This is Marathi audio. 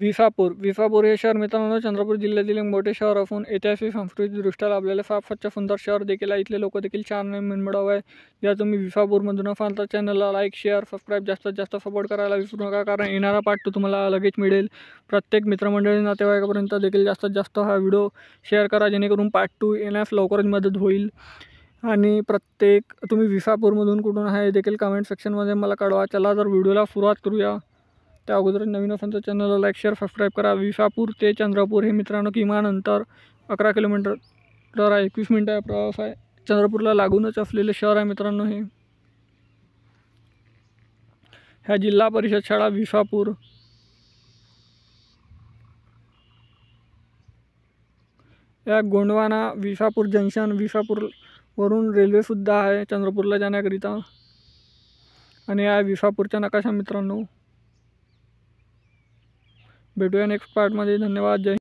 विसापूर हे शहर मित्रांनो चंद्रपूर जिल्ह्यातील एक मोठे शहर असून ऐतिहासिक सांस्कृतिकदृष्ट्या लाभलेले फार स्वच्छ सुंदर शहर देखील आहे। इथले लोक देखील छान मनमिळावू आहे। जर तुम्ही विसापूरमधून असाल तर चॅनलला लाईक शेअर सबस्क्राईब जास्तीत जास्त सपोर्ट करायला विसरू नका, कारण येणारा पार्ट 2 तुम्हाला लगेच मिळेल। प्रत्येक मित्रमंडळी नातेवाईकापर्यंत देखील जास्तीत जास्त हा व्हिडिओ शेअर करा, जेणेकरून पार्ट 2 येण्यास लवकरच मदत होईल। आणि प्रत्येक तुम्ही विसापूरमधून कुठून आहे देखील कमेंट सेक्शनमध्ये मला कळवा। चला तर व्हिडिओला सुरुवात करूया। त्या अगोदर नवीन असेल तर चॅनलला लाईक शेअर सबस्क्राईब करा। विसापूर ते चंद्रपूर हे मित्रांनो किमान अंतर 11 किलोमीटर आहे। 21 मिनिटाचा प्रवास आहे। चंद्रपूरला लागूनच असलेले शहर आहे मित्रांनो हे। ह्या जिल्हा परिषद शाळा विसापूर, या गोंडवाना विसापूर जंक्शन, विसापूर वरून रेल्वे सुद्धा आहे चंद्रपूरला जाण्याकरिता। आणि या विसापूरचा नकाशा मित्रांनो। भेटूया नेक्स्ट पार्टमध्ये। धन्यवाद। जय